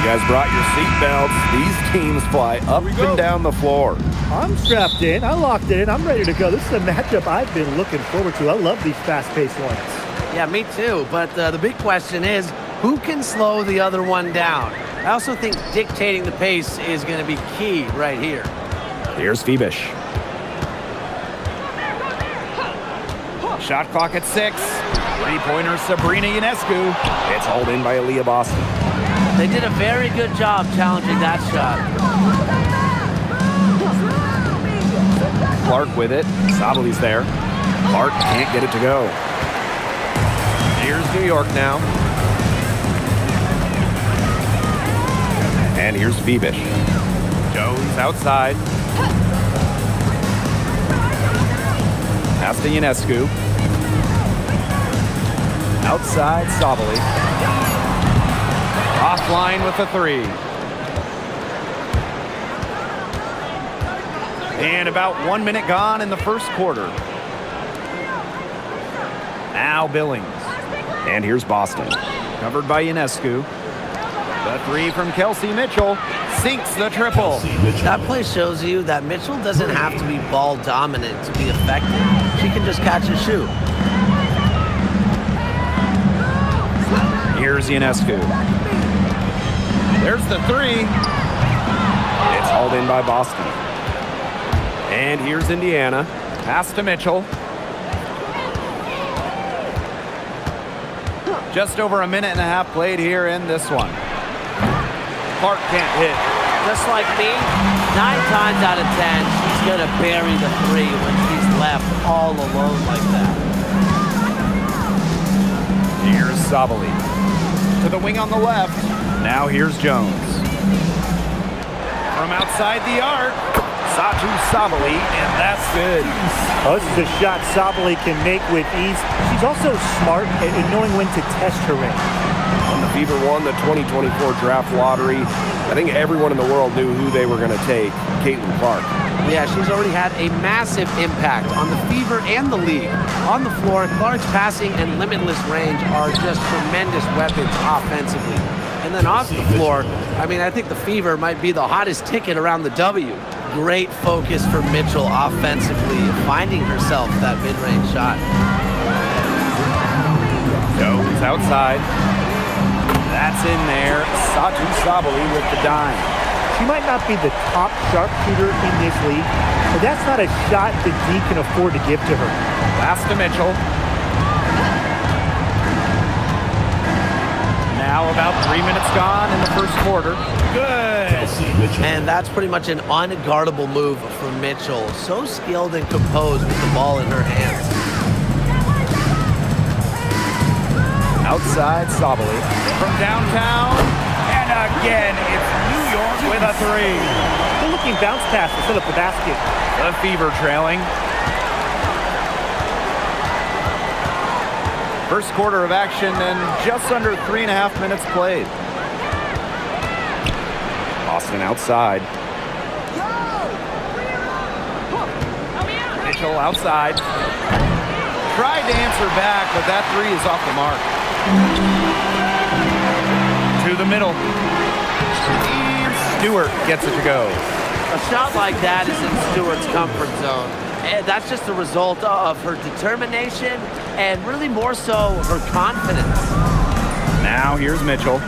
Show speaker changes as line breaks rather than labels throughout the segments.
guys brought your seatbelts. These teams fly up and down the floor.
I'm strapped in. I locked it in. I'm ready to go. This is a matchup I've been looking forward to. I love these fast-paced ones.
Yeah, me too. But the big question is, who can slow the other one down? I also think dictating the pace is going to be key right here.
Here's Febish. Shot clock at 6. Three-pointer Sabrina Ionescu. It's hauled in by Aaliyah Boston.
They did a very good job challenging that shot.
Clark with it. Sabali's there. Clark can't get it to go. Here's New York now. And here's Febish. Jones outside. Pass to Ionescu. Outside Sabali. Offline with the 3. And about 1 minute gone in the first quarter. Now Billings. And here's Boston. Covered by Ionescu. The 3 from Kelsey Mitchell. Sinks the triple.
That play shows you that Mitchell doesn't have to be ball dominant to be effective. She can just catch and shoot.
Here's Ionescu. There's the 3. It's hauled in by Boston. And here's Indiana. Pass to Mitchell. Just over a minute and a half played here in this one. Clark can't hit.
Just like me, 9 times out of 10, she's going to bury the 3 when she's left all alone like that.
Here's Sabali. To the wing on the left. Now here's Jones. From outside the arc, Satu Sabali, and that's good.
Oh, this is a shot Sabali can make with ease. She's also smart at knowing when to test her range.
When the Fever won the 2024 draft lottery, I think everyone in the world knew who they were going to take, Caitlin Clark.
Yeah, she's already had a massive impact on the Fever and the league. On the floor, Clark's passing and limitless range are just tremendous weapons offensively. And then off the floor, I mean, I think the Fever might be the hottest ticket around the W. Great focus for Mitchell offensively, finding herself that mid-range shot.
Jones outside. That's in there. Satu Sabali with the dime.
She might not be the top sharpshooter in this league, but that's not a shot that D can afford to give to her.
Pass to Mitchell. Now about 3 minutes gone in the first quarter. Good.
And that's pretty much an unguardable move from Mitchell. So skilled and composed with the ball in her hands.
Outside Sabali. From downtown. And again, it's New York with a 3.
Good looking bounce pass to set up the basket.
The Fever trailing. First quarter of action and just under 3.5 minutes played. Boston outside. Mitchell outside. Tried to answer back, but that 3 is off the mark. To the middle. And Stewart gets it to go.
A shot like that is in Stewart's comfort zone. And that's just a result of her determination and really more so her confidence.
Now here's Mitchell.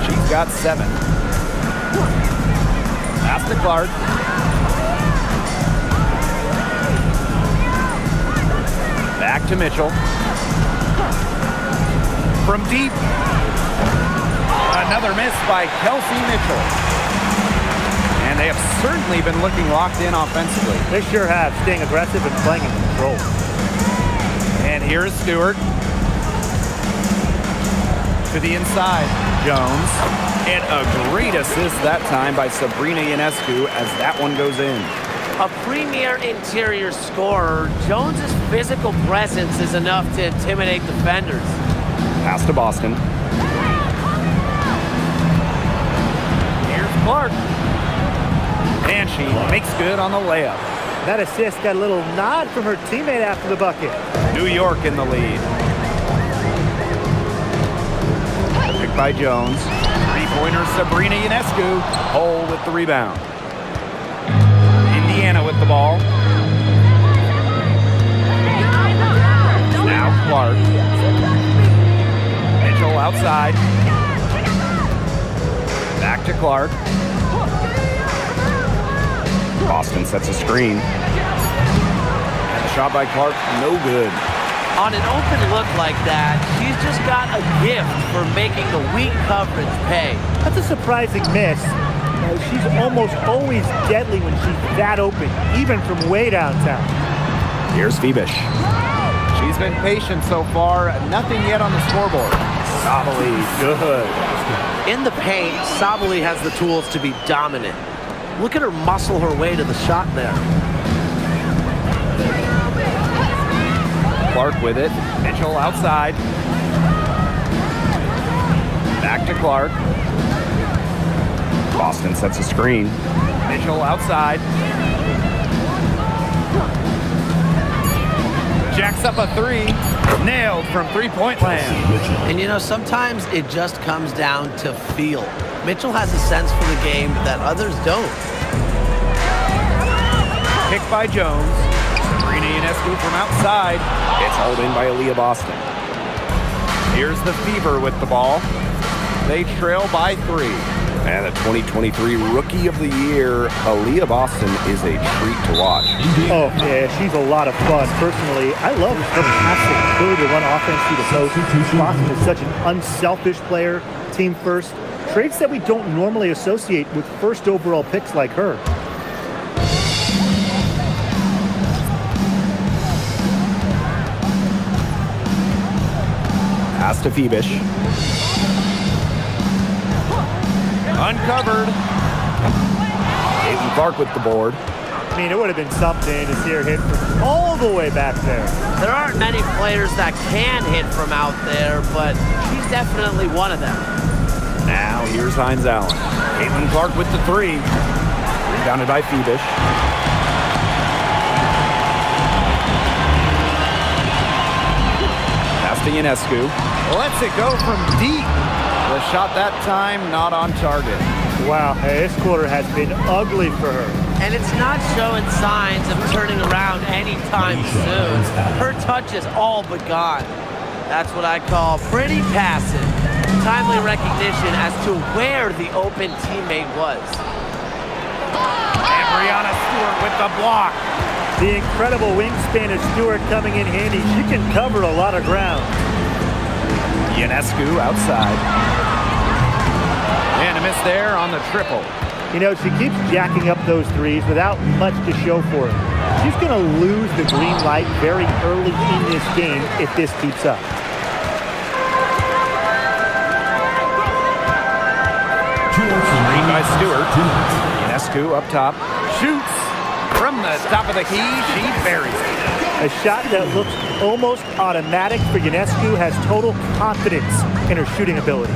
She's got 7. Pass to Clark. Back to Mitchell. From deep. Another miss by Kelsey Mitchell. And they have certainly been looking locked in offensively.
They sure have, staying aggressive and playing in control.
And here's Stewart. To the inside, Jones. And a great assist that time by Sabrina Ionescu as that one goes in.
A premier interior scorer, Jones's physical presence is enough to intimidate defenders.
Pass to Boston. Here's Clark. And she makes good on the layup.
That assist got a little nod from her teammate after the bucket.
New York in the lead. Picked by Jones. Three-pointer, Sabrina Ionescu. Hole with the rebound. Indiana with the ball. Now Clark. Mitchell outside. Back to Clark. Boston sets a screen. And the shot by Clark, no good.
On an open look like that, she's just got a gift for making the weak coverage pay.
That's a surprising miss. She's almost always deadly when she's that open, even from way downtown.
Here's Phoebish. She's been patient so far. Nothing yet on the scoreboard. Sabali, good.
In the paint, Sabali has the tools to be dominant. Look at her muscle her way to the shot there.
Clark with it. Mitchell outside. Back to Clark. Boston sets a screen. Mitchell outside. Jacks up a three. Nailed from three-point land.
And you know, sometimes it just comes down to feel. Mitchell has a sense for the game that others don't.
Pick by Jones. Sabrina Ionescu from outside. It's hauled in by Aaliyah Boston. Here's the Fever with the ball. They trail by 3. And the 2023 Rookie of the Year, Aaliyah Boston, is a treat to watch.
Oh, yeah, she's a lot of fun. Personally, I love her passing ability to run offense through the post. Boston is such an unselfish player, team first. Traits that we don't normally associate with first overall picks like her.
Pass to Phoebish. Uncovered. Aiden Clark with the board.
I mean, it would have been something to see her hit from all the way back there.
There aren't many players that can hit from out there, but she's definitely one of them.
Now here's Hines Allen. Caitlin Clark with the 3. Rebounded by Phoebish. Pass to Ionescu. Lets it go from deep. The shot that time not on target.
Wow, hey, this quarter has been ugly for her.
And it's not showing signs of turning around anytime soon. Her touch is all but gone. That's what I call pretty passive. Timely recognition as to where the open teammate was.
And Brianna Stewart with the block.
The incredible wingspan of Stewart coming in handy. She can cover a lot of ground.
Ionescu outside. And a miss there on the triple.
You know, she keeps jacking up those threes without much to show for it. She's going to lose the green light very early in this game if this keeps up.
Screen by Stewart. Ionescu up top. Shoots from the top of the key. She buries it.
A shot that looks almost automatic for Ionescu has total confidence in her shooting ability.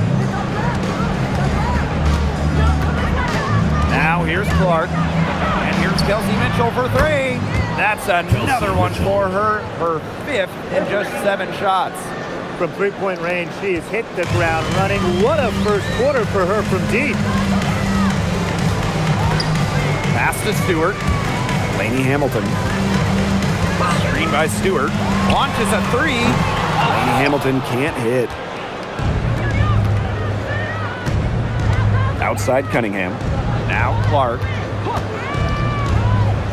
Now here's Clark. And here's Kelsey Mitchell for 3. That's another one for her. Her 5th in just 7 shots.
From three-point range, she has hit the ground running. What a first quarter for her from deep.
Pass to Stewart. Lainey Hamilton. Screen by Stewart. Launches a 3. Lainey Hamilton can't hit. Outside Cunningham. Now Clark.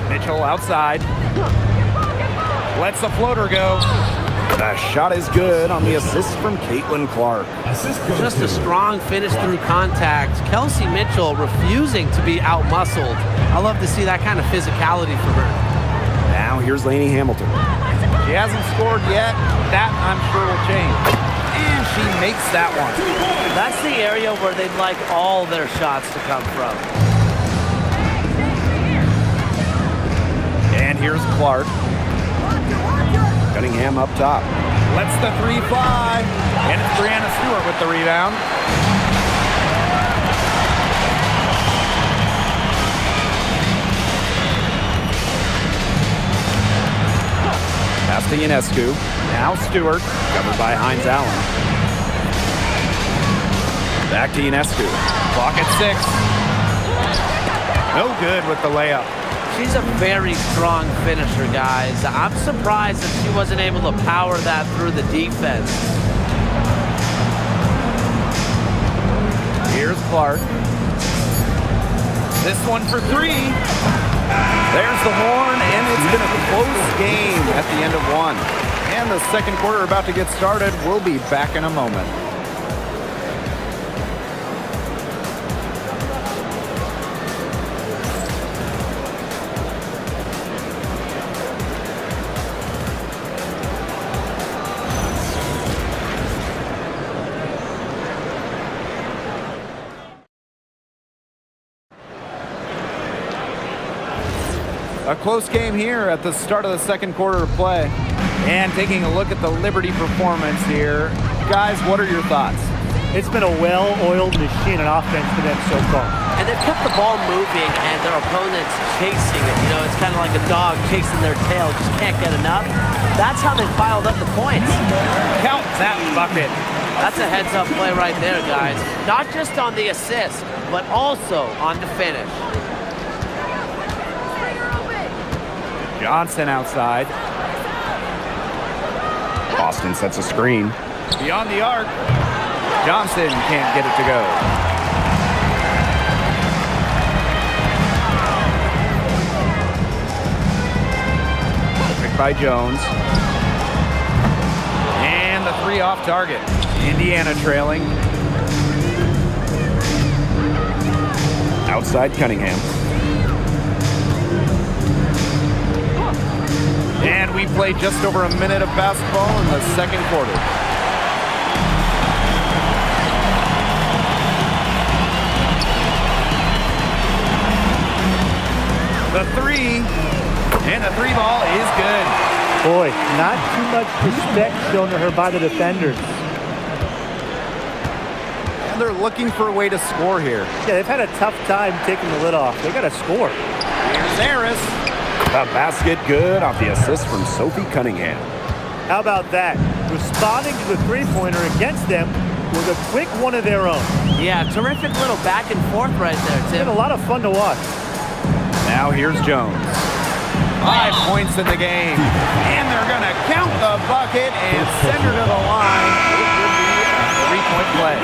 Mitchell outside. Lets the floater go. The shot is good on the assist from Caitlin Clark.
Just a strong finish through contact. Kelsey Mitchell refusing to be out-muscled. I love to see that kind of physicality from her.
Now here's Lainey Hamilton. She hasn't scored yet. That, I'm sure, will change. And she makes that one.
That's the area where they'd like all their shots to come from.
And here's Clark. Cunningham up top. Lets the 3 fly. And it's Brianna Stewart with the rebound. Pass to Ionescu. Now Stewart, covered by Hines Allen. Back to Ionescu. Clock at 6. No good with the layup.
She's a very strong finisher, guys. I'm surprised that she wasn't able to power that through the defense.
Here's Clark. This one for 3. There's the horn, and it's been a close game at the end of 1. And the second quarter about to get started. We'll be back in a moment. A close game here at the start of the second quarter of play. And taking a look at the Liberty performance here. Guys, what are your thoughts?
It's been a well-oiled machine on offense for them so far.
And they've kept the ball moving and their opponents chasing it. You know, it's kind of like a dog chasing their tail, just can't get enough. That's how they piled up the points.
Count that bucket.
That's a heads-up play right there, guys. Not just on the assist, but also on the finish.
Johnson outside. Boston sets a screen. Beyond the arc. Johnson can't get it to go. Picked by Jones. And the 3 off target. Indiana trailing. Outside Cunningham. And we played just over a minute of basketball in the second quarter. The 3, and the 3 ball is good.
Boy, not too much respect shown to her by the defenders.
And they're looking for a way to score here.
Yeah, they've had a tough time taking the lid off. They got to score.
Here's Harris. The basket good off the assist from Sophie Cunningham.
How about that? Responding to the three-pointer against them with a quick one of their own.
Yeah, terrific little back and forth right there,
It's
Tim.
been a lot of fun to watch.
Now here's Jones. 5 points in the game. And they're going to count the bucket and send her to the line. It would be a 3-point play.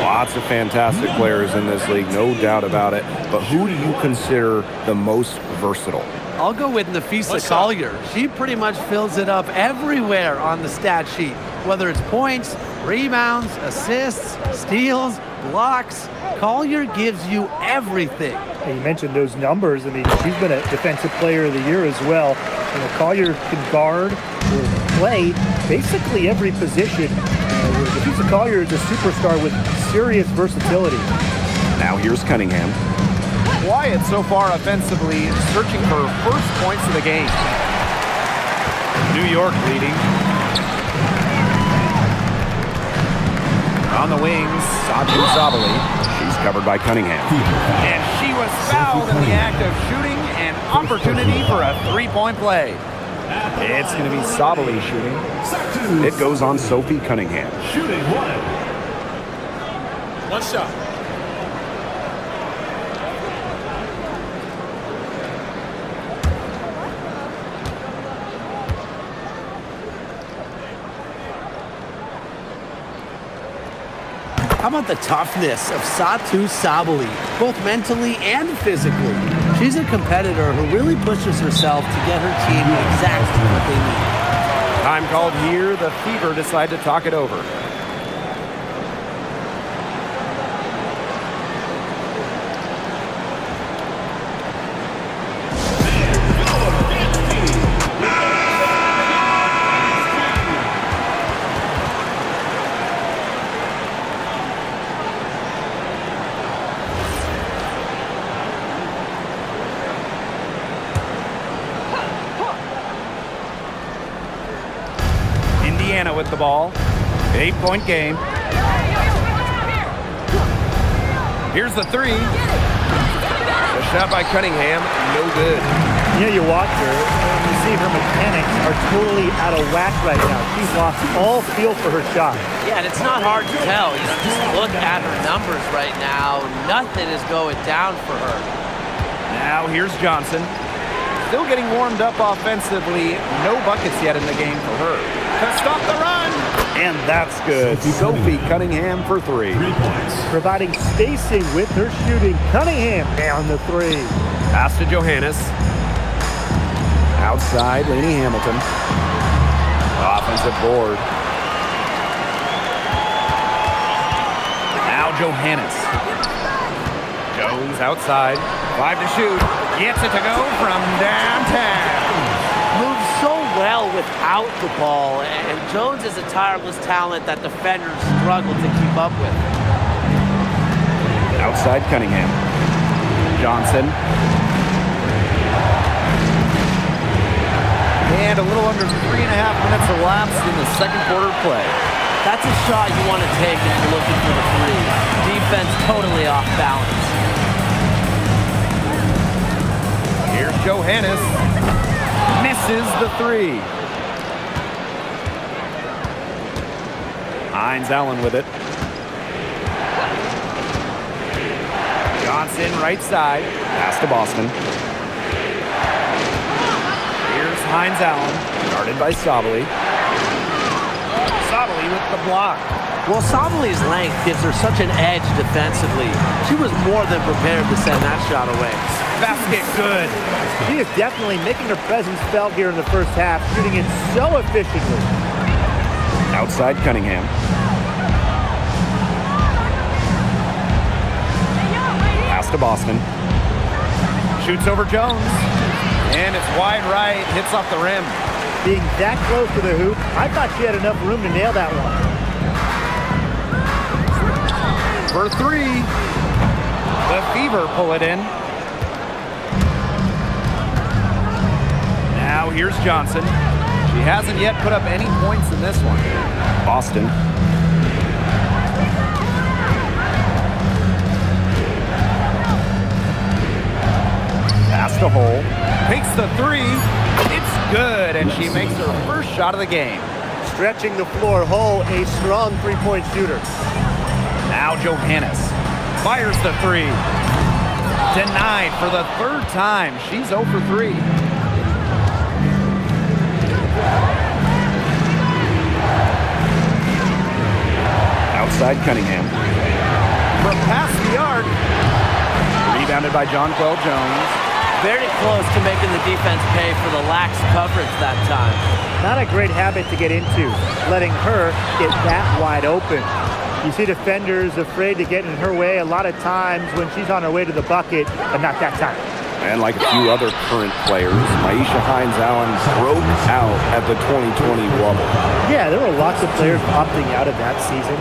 Lots of fantastic players in this league, no doubt about it. But who do you consider the most versatile?
I'll go with Nafisa Collier. She pretty much fills it up everywhere on the stat sheet, whether it's points, rebounds, assists, steals, blocks. Collier gives you everything.
You mentioned those numbers. I mean, she's been a Defensive Player of the Year as well. You know, Collier can guard or play basically every position. Nafisa Collier is a superstar with serious versatility.
Now here's Cunningham. Wyatt so far offensively searching for first points of the game. New York leading. On the wings, Sadu Zabali. She's covered by Cunningham. And she was fouled in the act of shooting, an opportunity for a 3-point play. It's going to be Zabali shooting. It goes on Sophie Cunningham.
Shooting 1. One shot.
How about the toughness of Satu Sabali, both mentally and physically? She's a competitor who really pushes herself to get her team exactly what they need.
Time called here. The Fever decide to talk it over. Indiana with the ball. 8-point game. Here's the 3. The shot by Cunningham, no good.
You know, you watch her and you see her mechanics are totally out of whack right now. She's lost all feel for her shot.
Yeah, and it's not hard to tell. You know, just look at her numbers right now. Nothing is going down for her.
Now here's Johnson. Still getting warmed up offensively. No buckets yet in the game for her. To stop the run. And that's good. Sophie Cunningham for 3.
3 points.
Providing spacing with her shooting. Cunningham down the 3.
Pass to Johannes. Outside, Lainey Hamilton. Offensive board. Now Johannes. Jones outside. 5 to shoot. Gets it to go from downtown.
Moves so well without the ball, and Jones is a tireless talent that defenders struggle to keep up with.
Outside Cunningham. Johnson. And a little under 3.5 minutes elapsed in the second quarter play.
That's a shot you want to take if you're looking for the 3. Defense totally off balance.
Here's Johannes. Misses the 3. Hines Allen with it. Johnson right side. Pass to Boston. Here's Hines Allen. Guarded by Sabali. Sabali with the block.
Well, Sabali's length gives her such an edge defensively. She was more than prepared to send that shot away.
Basket good.
She is definitely making her presence felt here in the first half, shooting it so efficiently.
Outside Cunningham. Pass to Boston. Shoots over Jones. And it's wide right. Hits off the rim.
Being that close to the hoop, I thought she had enough room to nail that one.
For 3. The Fever pull it in. Now here's Johnson. She hasn't yet put up any points in this one. Boston. Pass to Hole. Takes the 3. It's good, and she makes her first shot of the game.
Stretching the floor, Hull, a strong three-point shooter.
Now Johannes fires the 3. Denied for the 3rd time. She's 0 for 3. Outside Cunningham. From past the arc. Rebounded by Jonquel Jones.
Very close to making the defense pay for the lax coverage that time.
Not a great habit to get into, letting her get that wide open. You see defenders afraid to get in her way a lot of times when she's on her way to the bucket, but not that time.
And like a few other current players, Maisha Hines Allen broke out at the 2020 bubble.
Yeah, there were lots of players opting out of that season.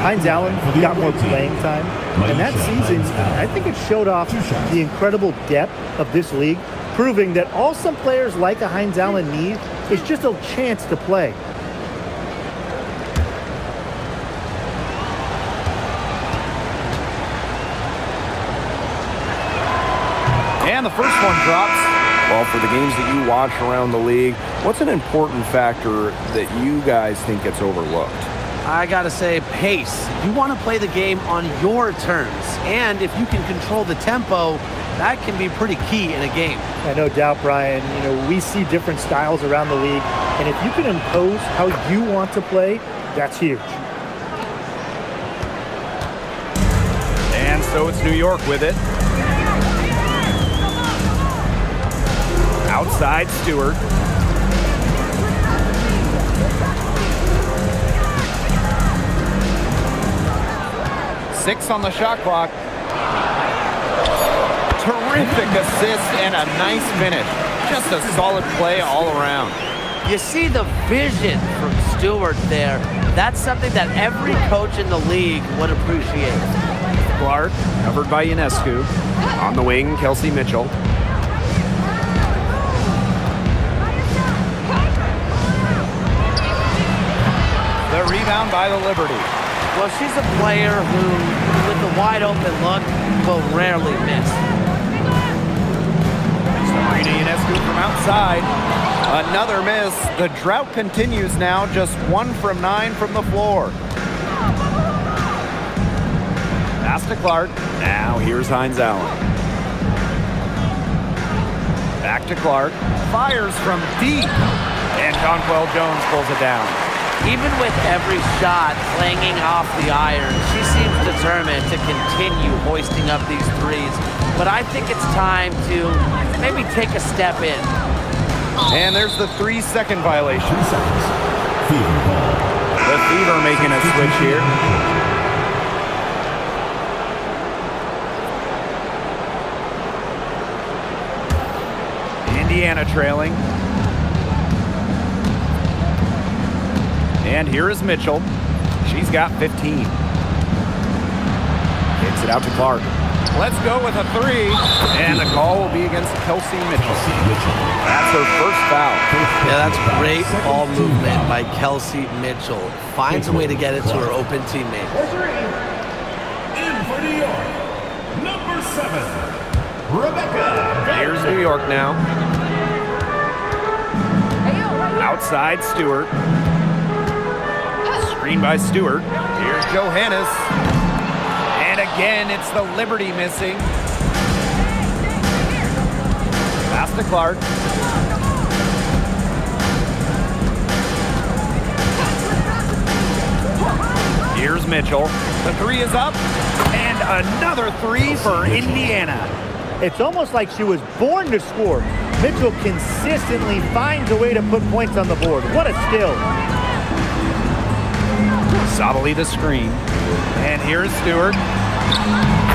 Hines Allen got more playing time. And that season, I think it showed off the incredible depth of this league, proving that all some players like a Hines Allen need is just a chance to play.
And the first one drops. Well, for the games that you watch around the league, what's an important factor that you guys think gets overlooked?
I gotta say, pace. You want to play the game on your terms. And if you can control the tempo, that can be pretty key in a game.
No doubt, Brian. You know, we see different styles around the league. And if you can impose how you want to play, that's huge.
And so it's New York with it. Outside Stewart. Six on the shot clock. Terrific assist and a nice finish. Just a solid play all around.
You see the vision from Stewart there. That's something that every coach in the league would appreciate.
Clark, covered by Ionescu. On the wing, Kelsey Mitchell. The rebound by the Liberty.
Well, she's a player who, with a wide open look, will rarely miss.
Sabrina Ionescu from outside. Another miss. The drought continues now, just 1 from 9 from the floor. Pass to Clark. Now here's Hines Allen. Back to Clark. Fires from deep. And Jonquel Jones pulls it down.
Even with every shot clanging off the iron, she seems determined to continue hoisting up these threes. But I think it's time to maybe take a step in.
And there's the 3-second violation. 3 seconds. Fever ball. The Fever making a switch here. Indiana trailing. And here is Mitchell. She's got 15. Kicks it out to Clark. Let's go with a 3. And the call will be against Kelsey Mitchell. That's her first foul.
Yeah, that's great ball movement by Kelsey Mitchell. Finds a way to get it to her open teammate.
In for New York, number 7, Rebecca.
Here's New York now. Outside Stewart. Screen by Stewart. Here's Johannes. And again, it's the Liberty missing. Pass to Clark. Here's Mitchell. The 3 is up. And another 3 for Indiana.
It's almost like she was born to score. Mitchell consistently finds a way to put points on the board. What a skill.
Sabali the screen. And here's Stewart.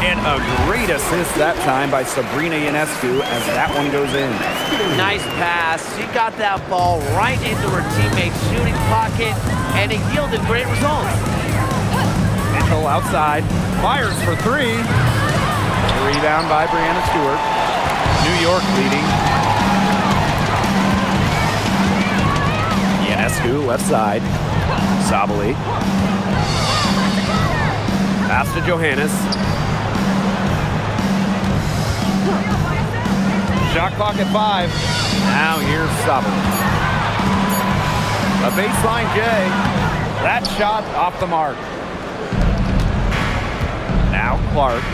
And a great assist that time by Sabrina Ionescu as that one goes in.
Nice pass. She got that ball right into her teammate's shooting pocket, and it yielded great results.
Mitchell outside. Fires for 3. Rebound by Brianna Stewart. New York leading. Ionescu left side. Sabali. Pass to Johannes. Shot clock at 5. Now here's Sabali. A baseline J. That shot off the mark. Now Clark.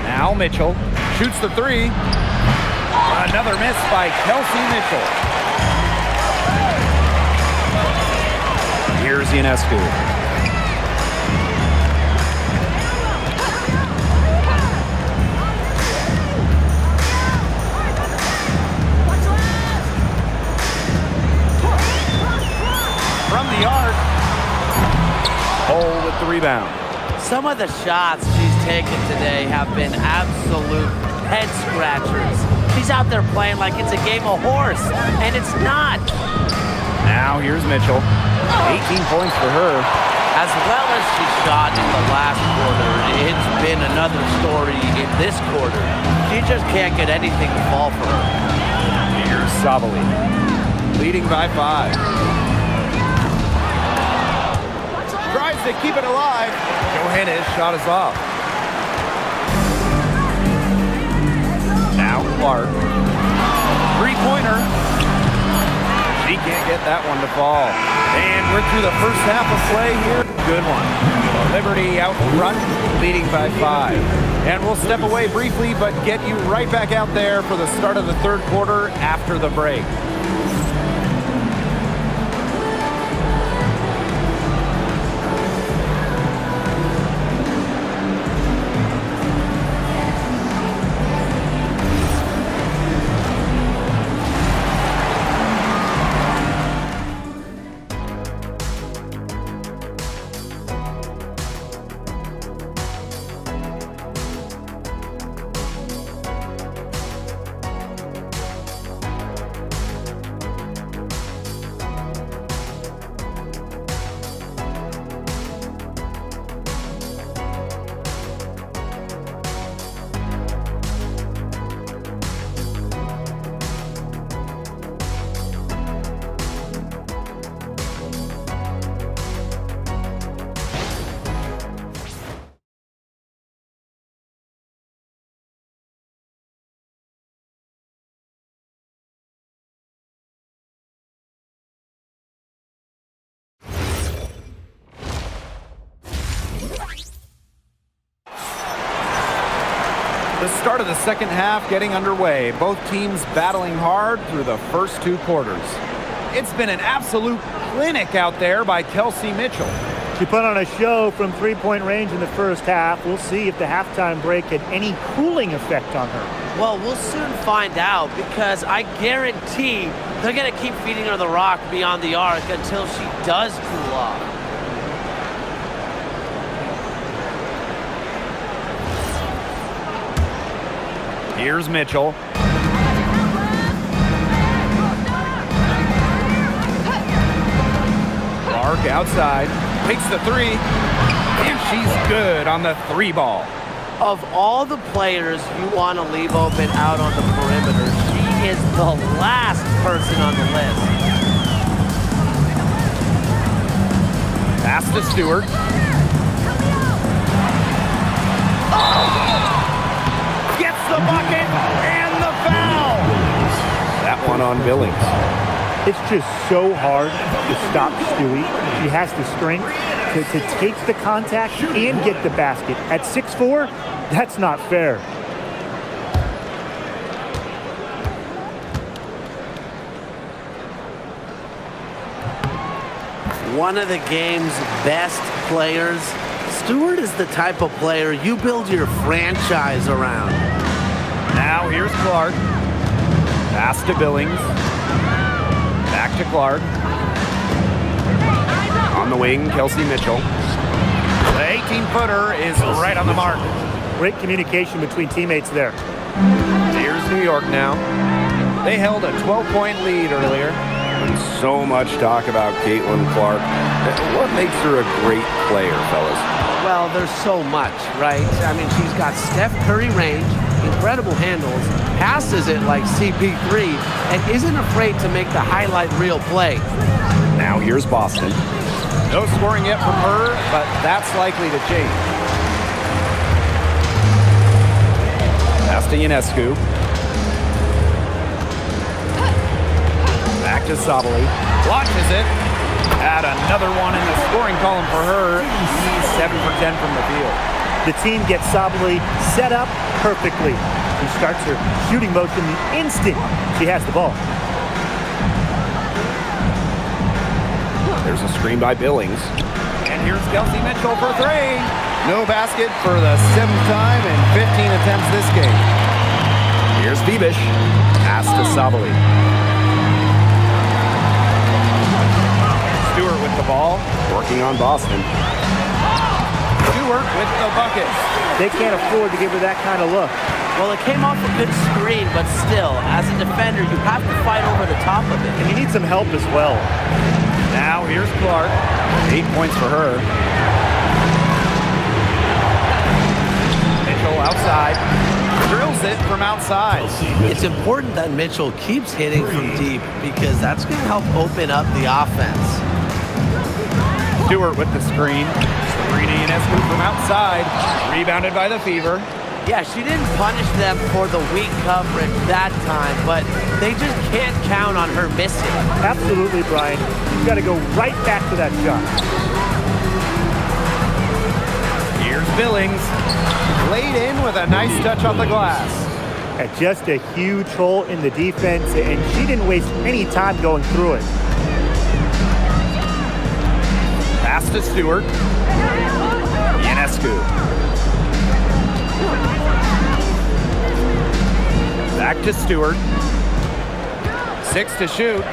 Now Mitchell shoots the 3. Another miss by Kelsey Mitchell. Here's Ionescu. From the arc. Hole with the rebound.
Some of the shots she's taken today have been absolute head scratchers. She's out there playing like it's a game of horse, and it's not.
Now here's Mitchell. 18 points for her.
As well as she shot in the last quarter, it's been another story in this quarter. She just can't get anything to fall for her.
Here's Sabali, leading by 5. Tries to keep it alive. Johannes shot is off. Now Clark. 3-pointer. She can't get that one to fall. And we're through the first half of play here. Good one. Liberty out front, leading by 5. And we'll step away briefly, but get you right back out there for the start of the third quarter after the break. The start of the second half getting underway. Both teams battling hard through the first 2 quarters. It's been an absolute clinic out there by Kelsey Mitchell.
She put on a show from three-point range in the first half. We'll see if the halftime break had any cooling effect on her.
Well, we'll soon find out, because I guarantee they're going to keep feeding her the rock beyond the arc until she does cool off.
Here's Mitchell. Clark outside, takes the 3, and she's good on the 3 ball.
Of all the players you want to leave open out on the perimeter, she is the last person on the list.
Pass to Stewart. Gets the bucket and the foul. That one on Billings.
It's just so hard to stop Stewie. She has the strength to take the contact and get the basket. At 6'4", that's not fair.
One of the game's best players. Stewart is the type of player you build your franchise around.
Now here's Clark. Pass to Billings. Back to Clark. On the wing, Kelsey Mitchell. The 18-footer is right on the mark.
Great communication between teammates there.
Here's New York now. They held a 12-point lead earlier. And so much talk about Caitlin Clark. What makes her a great player, fellas?
Well, there's so much, right? I mean, she's got Steph Curry range, incredible handles, passes it like CP3, and isn't afraid to make the highlight reel play.
Now here's Boston. No scoring yet from her, but that's likely to change. Pass to Ionescu. Back to Sabali. Launches it. Add another one in the scoring column for her. He's 7 for 10 from the field.
The team gets Sabali set up perfectly. She starts her shooting motion the instant she has the ball.
There's a screen by Billings. And here's Kelsey Mitchell for 3. No basket for the 7th time in 15 attempts this game. Here's Bebish. Pass to Sabali. Stewart with the ball, working on Boston. Stewart with the bucket.
They can't afford to give her that kind of look.
Well, it came off a good screen, but still, as a defender, you have to fight over the top of it.
And you need some help as well.
Now here's Clark. 8 points for her. Mitchell outside. Drills it from outside.
It's important that Mitchell keeps hitting from deep, because that's going to help open up the offense.
Stewart with the screen. Sabrina Ionescu from outside. Rebounded by the Fever.
Yeah, she didn't punish them for the weak coverage that time, but they just can't count on her missing.
Absolutely, Brian. You've got to go right back to that shot.
Here's Billings. Laid in with a nice touch off the glass.
At just a huge hole in the defense, and she didn't waste any time going through it.
Pass to Stewart. Ionescu. Back to Stewart. 6 to shoot.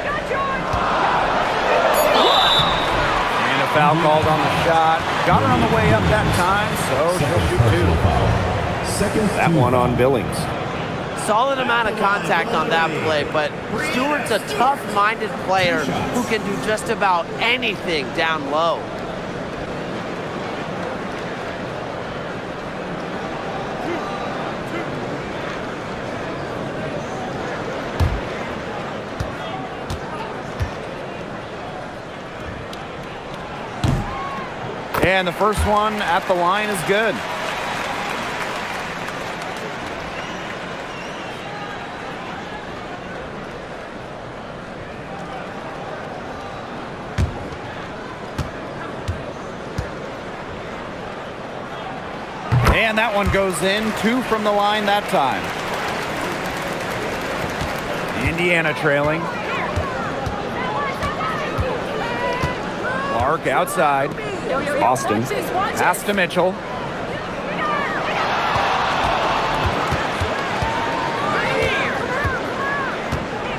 And a foul called on the shot. Got her on the way up that time, so she'll shoot 2. That one on Billings.
Solid amount of contact on that play, but Stewart's a tough-minded player who can do just about anything down low.
And the first one at the line is good. And that one goes in. 2 from the line that time. Indiana trailing. Clark outside. Boston. Pass to Mitchell.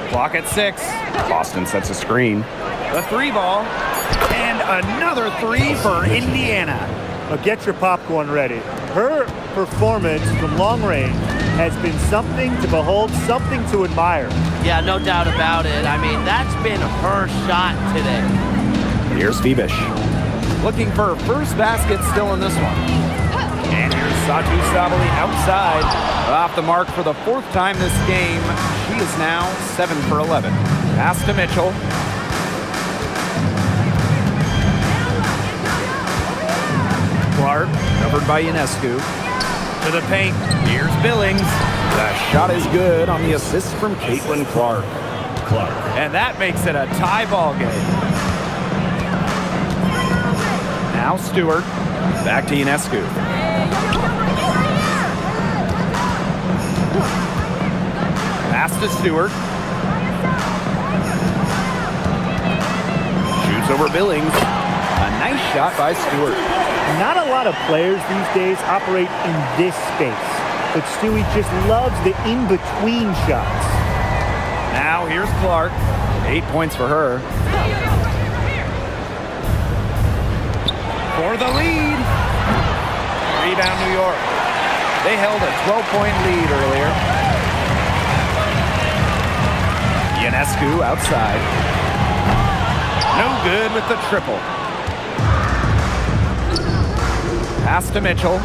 Clock at 6. Boston sets a screen. The 3 ball. And another 3 for Indiana.
Now get your popcorn ready. Her performance from long range has been something to behold, something to admire.
Yeah, no doubt about it. I mean, that's been her shot today.
Here's Febish. Looking for her first basket still in this one. And here's Satu Sabali outside. Off the mark for the 4th time this game. She is now 7 for 11. Pass to Mitchell. Clark, covered by Ionescu. To the paint. Here's Billings. The shot is good on the assist from Caitlin Clark. And that makes it a tie ball game. Now Stewart. Back to Ionescu. Pass to Stewart. Shoots over Billings. A nice shot by Stewart.
Not a lot of players these days operate in this space, but Stewie just loves the in-between shots.
Now here's Clark. 8 points for her. For the lead. Rebound New York. They held a 12-point lead earlier. Ionescu outside. No good with the triple. Pass to Mitchell.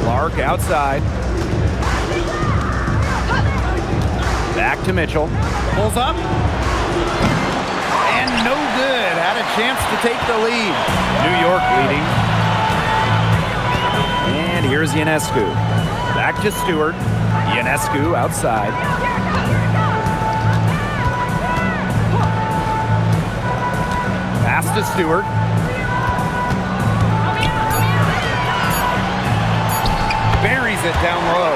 Clark outside. Back to Mitchell. Pulls up. And no good. Had a chance to take the lead. New York leading. And here's Ionescu. Back to Stewart. Ionescu outside. Pass to Stewart. Buries it down low.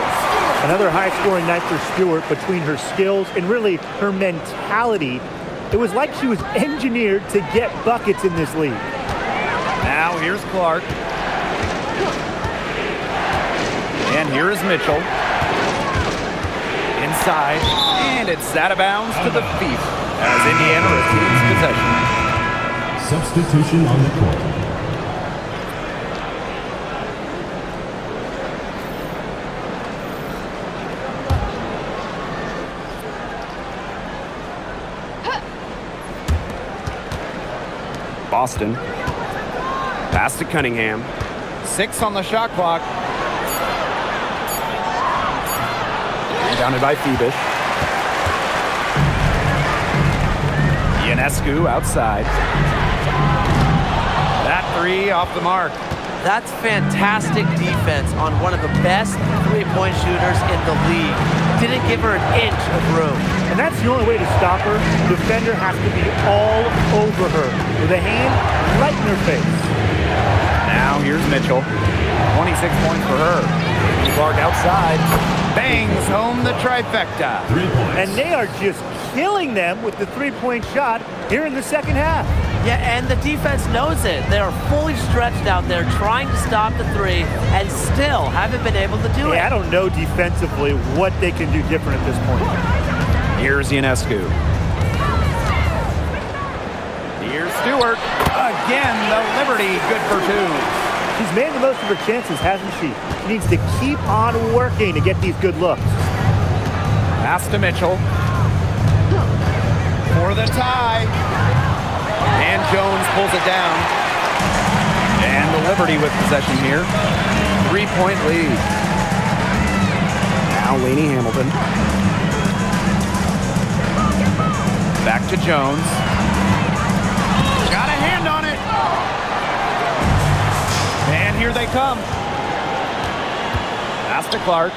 Another high-scoring night for Stewart. Between her skills and really her mentality, it was like she was engineered to get buckets in this league.
Now here's Clark. And here is Mitchell. Inside. And it's out of bounds to the feet as Indiana retains possession.
Substitution on the court.
Boston. Pass to Cunningham. 6 on the shot clock. Rebounded by Febish. Ionescu outside. That 3 off the mark.
That's fantastic defense on one of the best three-point shooters in the league. Didn't give her an inch of room.
And that's the only way to stop her. The defender has to be all over her with a hand right in her face.
Now here's Mitchell. 26 points for her. Clark outside. Bangs home the trifecta.
3 points.
And they are just killing them with the three-point shot here in the second half.
Yeah, and the defense knows it. They are fully stretched out there trying to stop the 3 and still haven't been able to do it.
I don't know defensively what they can do different at this point.
Here's Ionescu. Here's Stewart. Again, the Liberty good for 2.
She's made the most of her chances, hasn't she? She needs to keep on working to get these good looks.
Pass to Mitchell. For the tie. And Jones pulls it down. And the Liberty with possession here. 3-point lead. Now Lainey Hamilton. Back to Jones. Got a hand on it. And here they come. Pass to Clark.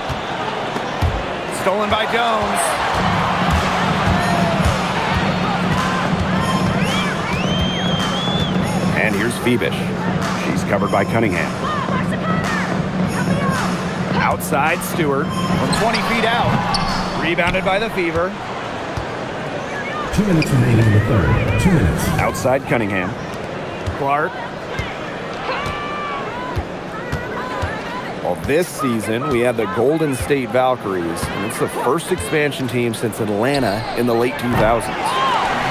Stolen by Jones. And here's Febish. covered by Cunningham. Outside Stewart from 20 feet out. Rebounded by the Fever.
2 minutes remaining in the third. 2 minutes.
Outside Cunningham. Clark. Well, this season we have the Golden State Valkyries, and it's the first expansion team since Atlanta in the late 2000s.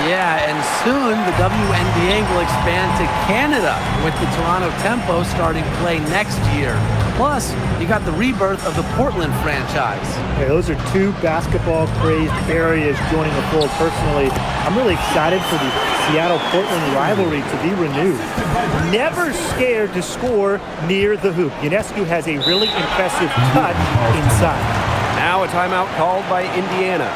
Yeah, and soon the WNBA will expand to Canada with the Toronto Tempo starting play next year. Plus, you got the rebirth of the Portland franchise.
Yeah, those are two basketball-crazed areas joining the fold. Personally, I'm really excited for the Seattle-Portland rivalry to be renewed. Never scared to score near the hoop. Ionescu has a really impressive touch inside.
Now a timeout called by Indiana.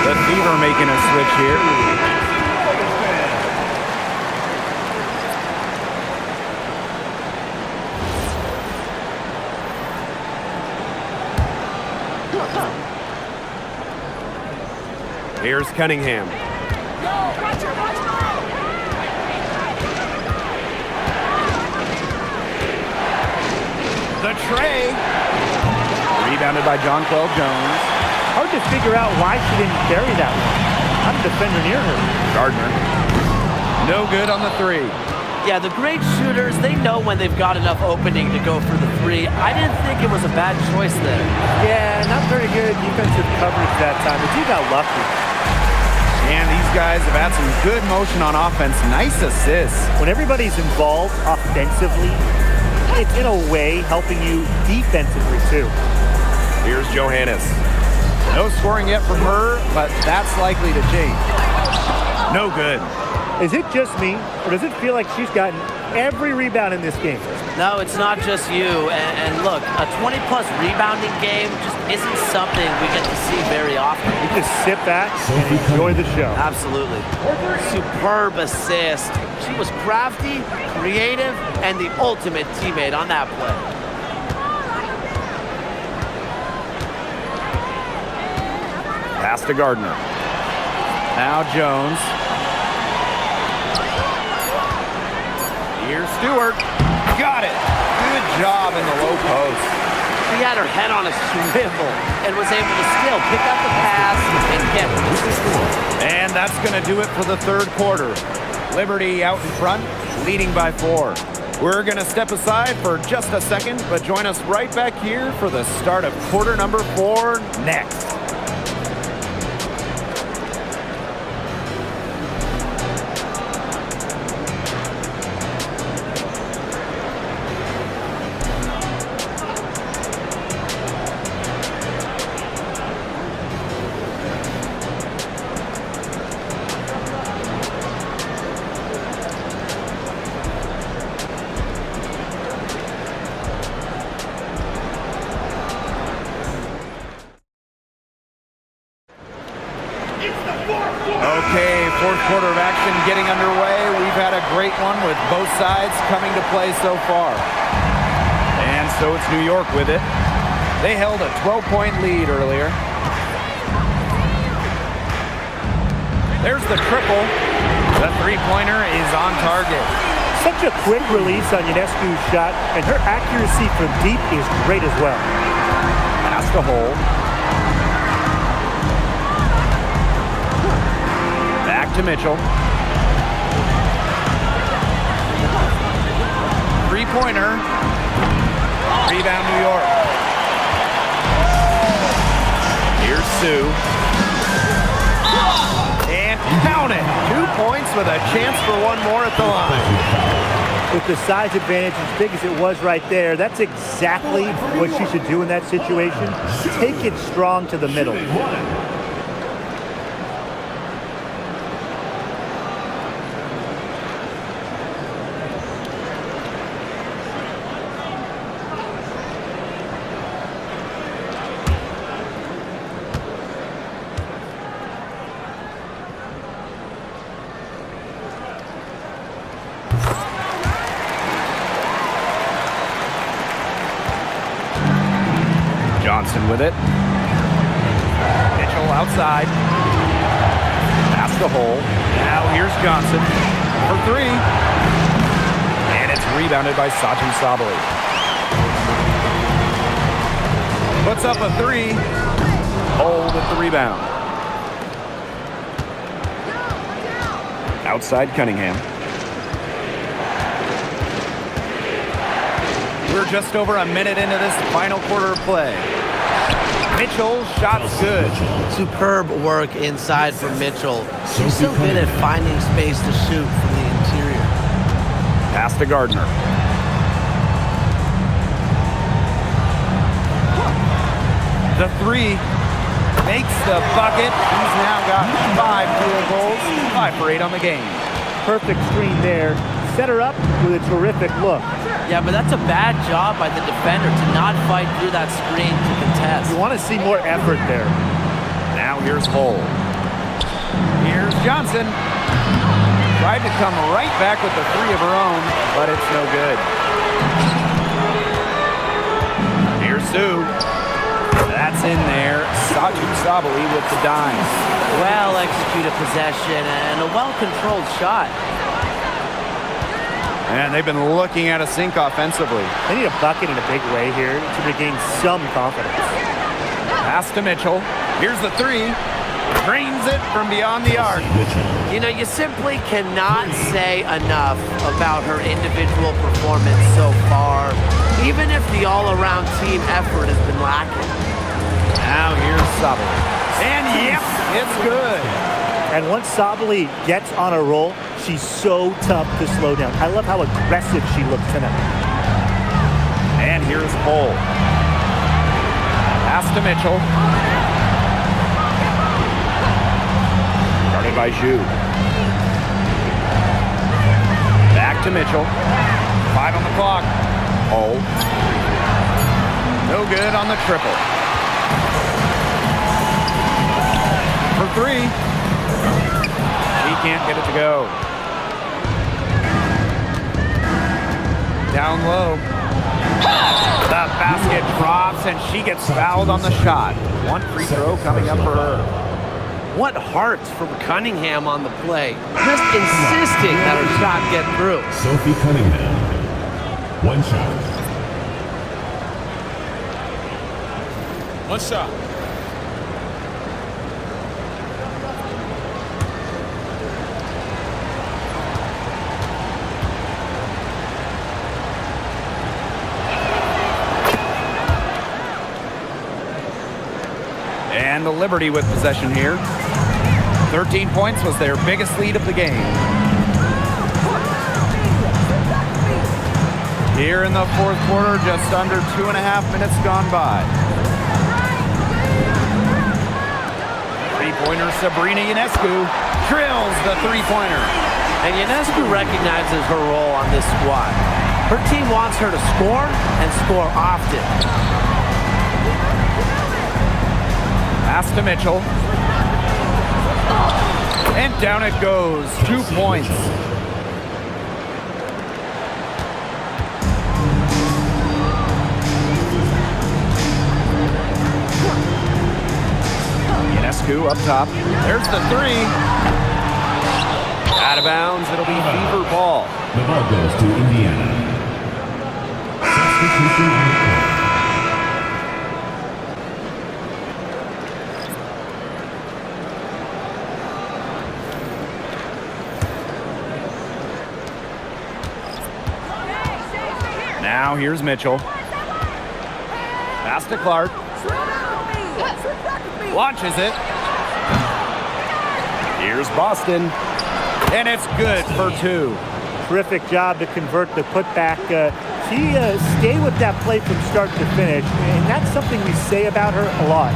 The Fever making a switch here. Here's Cunningham. The tray. Rebounded by Jonquel Jones.
Hard to figure out why she didn't carry that one. I'm a defender near her.
Gardner. No good on the three.
Yeah, the great shooters, they know when they've got enough opening to go for the three. I didn't think it was a bad choice there.
Yeah, not very good defensive coverage that time, but you got lucky.
And these guys have had some good motion on offense. Nice assists.
When everybody's involved offensively, it's in a way helping you defensively too.
Here's Johannes. No scoring yet from her, but that's likely to change. No good.
Is it just me, or does it feel like she's gotten every rebound in this game?
No, it's not just you. And look, a 20-plus rebounding game just isn't something we get to see very often.
You just sit back and enjoy the show.
Absolutely. Superb assist. She was crafty, creative, and the ultimate teammate on that play.
Pass to Gardner. Now Jones. Here's Stewart. Got it. Good job in the low post.
She had her head on a swivel and was able to still pick up the pass and get it.
And that's going to do it for the third quarter. Liberty out in front, leading by 4. We're going to step aside for just a second, but join us right back here for the start of quarter number 4 next. Okay, fourth quarter of action getting underway. We've had a great one with both sides coming to play so far. And so it's New York with it. They held a 12-point lead earlier. There's the triple. The three-pointer is on target.
Such a quick release on Ionescu's shot, and her accuracy from deep is great as well.
Pass to hold. Back to Mitchell. Three-pointer. Rebound New York. Here's Sue. And count it. 2 points with a chance for one more at the line.
With the size advantage as big as it was right there, that's exactly what she should do in that situation. Take it strong to the middle.
Johnson with it. Mitchell outside. Past the hole. Now here's Johnson for three. And it's rebounded by Saju Sabali. Puts up a three. Hold at the rebound. Outside Cunningham. We're just over a minute into this final quarter of play. Mitchell, shot's good.
Superb work inside from Mitchell. She's so good at finding space to shoot from the interior.
Pass to Gardner. The three makes the bucket. He's now got 5 field goals, 5 for 8 on the game.
Perfect screen there. Set her up with a terrific look.
Yeah, but that's a bad job by the defender to not fight through that screen to contest.
You want to see more effort there.
Now here's Hull. Here's Johnson. Tried to come right back with the three of her own, but it's no good. Here's Sue. That's in there. Saju Sabali with the dime.
Well-executed possession and a well-controlled shot.
And they've been looking at a sink offensively.
They need a bucket in a big way here to regain some confidence.
Pass to Mitchell. Here's the three. Drains it from beyond the arc.
You know, you simply cannot say enough about her individual performance so far, even if the all-around team effort has been lacking.
Now here's Sabali. And yep, it's good.
And once Sabali gets on a roll, she's so tough to slow down. I love how aggressive she looks tonight.
And here's Hull. Pass to Mitchell. Guarded by Zhu. Back to Mitchell. 5 on the clock. Hull. No good on the triple. For three. He can't get it to go. Down low. The basket drops and she gets fouled on the shot. 1 free throw coming up for her.
What hearts from Cunningham on the play. Just insisting that her shot get through.
Sophie Cunningham. 1 shot.
1 shot.
And the Liberty with possession here. 13 points was their biggest lead of the game. Here in the fourth quarter, just under 2.5 minutes gone by. Three-pointer Sabrina Ionescu drills the three-pointer.
And Ionescu recognizes her role on this squad. Her team wants her to score and score often.
Pass to Mitchell. And down it goes. 2 points. Ionescu up top. There's the three. Out of bounds. It'll be Fever ball.
The ball goes to Indiana. Substitution on the court.
Now here's Mitchell. Pass to Clark. Launches it. Here's Boston. And it's good for 2.
Terrific job to convert the putback. She stayed with that play from start to finish, and that's something we say about her a lot.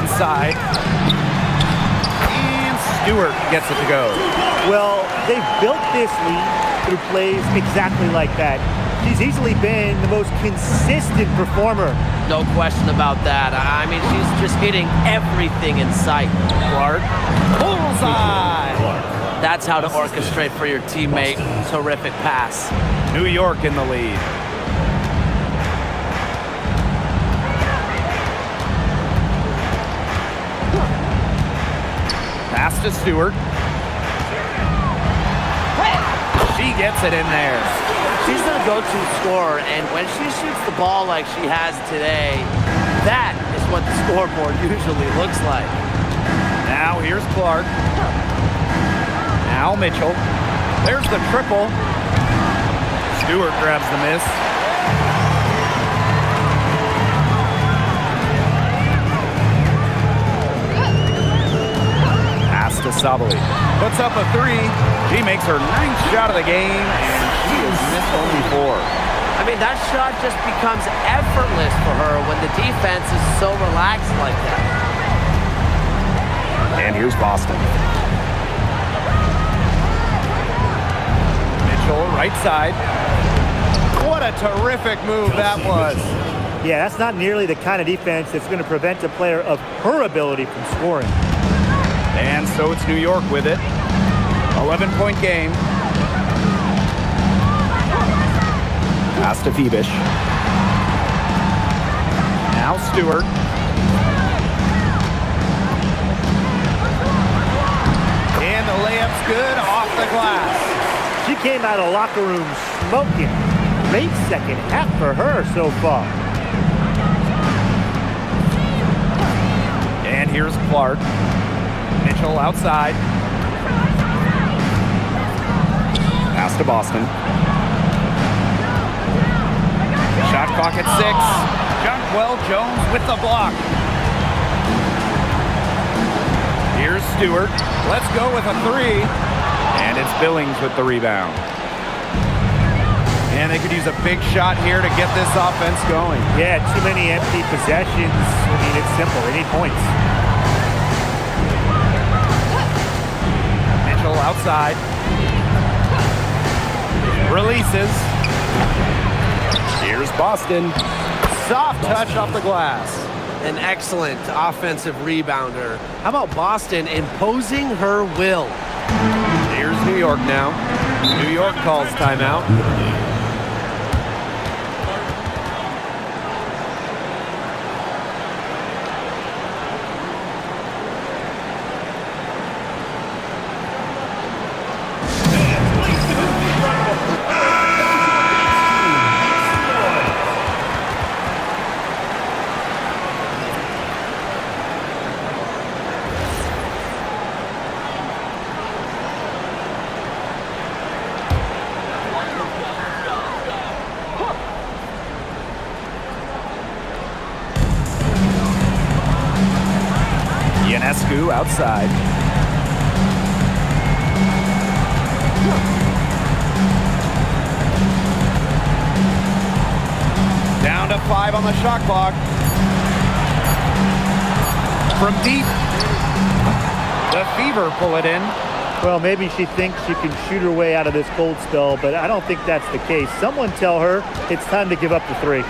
Inside. And Stewart gets it to go.
Well, they've built this lead through plays exactly like that. She's easily been the most consistent performer.
No question about that. I mean, she's just hitting everything in sight.
Clark. Bullseye.
That's how to orchestrate for your teammate. Terrific pass.
New York in the lead. Pass to Stewart. She gets it in there.
She's the go-to scorer, and when she shoots the ball like she has today, that is what the scoreboard usually looks like.
Now here's Clark. Now Mitchell. There's the triple. Stewart grabs the miss. Pass to Sabali. Puts up a three. She makes her 9th shot of the game, and she has missed only 4.
I mean, that shot just becomes effortless for her when the defense is so relaxed like that.
And here's Boston. Mitchell, right side. What a terrific move that was.
Yeah, that's not nearly the kind of defense that's going to prevent a player of her ability from scoring.
And so it's New York with it. 11-point game. Pass to Phoebish. Now Stewart. And the layup's good off the glass.
She came out of the locker room smoking. Great second half for her so far.
And here's Clark. Mitchell outside. Pass to Boston. Shot clock at 6. Jonquel Jones with the block. Here's Stewart. Let's go with a 3. And it's Billings with the rebound. And they could use a big shot here to get this offense going.
Yeah, too many empty possessions. I mean, it's simple. They need points.
Mitchell outside. Releases. Here's Boston. Soft touch off the glass.
An excellent offensive rebounder. How about Boston imposing her will?
Here's New York now. New York calls timeout. Ionescu outside. Down to 5 on the shot clock. From deep. The Fever pull it in.
Well, maybe she thinks she can shoot her way out of this cold spell, but I don't think that's the case. Someone tell her it's time to give up the 3.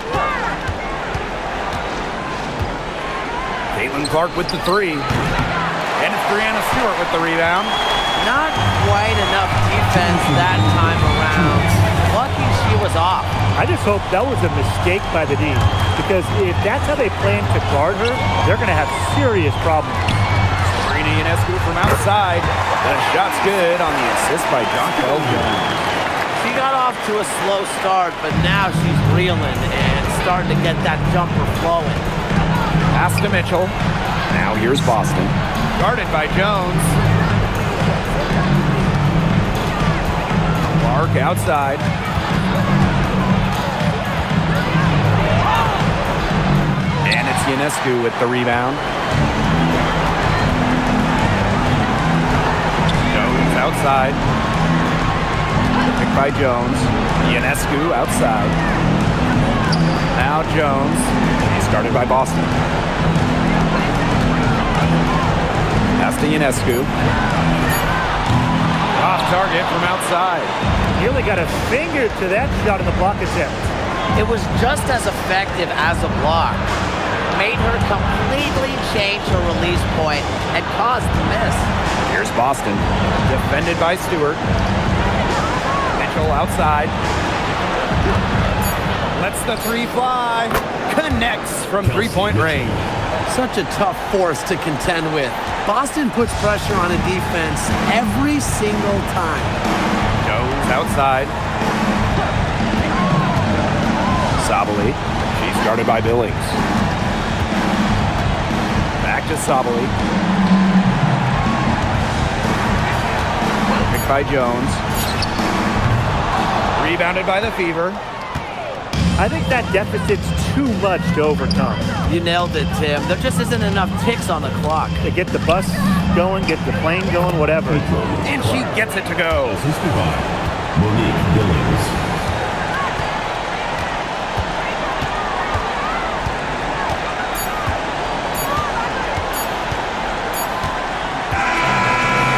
Caitlin Clark with the 3. And it's Brianna Stewart with the rebound.
Not quite enough defense that time around. Lucky she was off.
I just hope that was a mistake by the D, because if that's how they plan to guard her, they're going to have serious problems.
Sabrina Ionescu from outside. The shot's good on the assist by Jonquel Jones.
She got off to a slow start, but now she's reeling and starting to get that jumper flowing.
Pass to Mitchell. Now here's Boston. Guarded by Jones. Clark outside. And it's Ionescu with the rebound. Jones outside. Picked by Jones. Ionescu outside. Now Jones. He's guarded by Boston. Pass to Ionescu. Off target from outside.
Nearly got a finger to that shot in the block attempt.
It was just as effective as a block. Made her completely change her release point and caused the miss.
Here's Boston. Defended by Stewart. Mitchell outside. Lets the three fly. Connects from three-point range.
Such a tough force to contend with. Boston puts pressure on a defense every single time.
Goes outside. Sabali. She's guarded by Billings. Back to Sabali. Picked by Jones. Rebounded by the Fever.
I think that deficit's too much to overcome.
You nailed it, Tim. There just isn't enough ticks on the clock.
They get the bus going, get the plane going, whatever.
And she gets it to go.
Assisted by Monique Billings.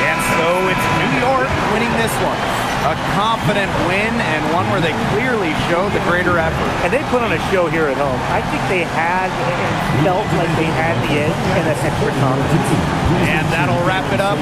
And so it's New York winning this one. A confident win and one where they clearly showed the greater effort.
And they put on a show here at home. I think they had and felt like they had the edge and that extra confidence.
And that'll wrap it up.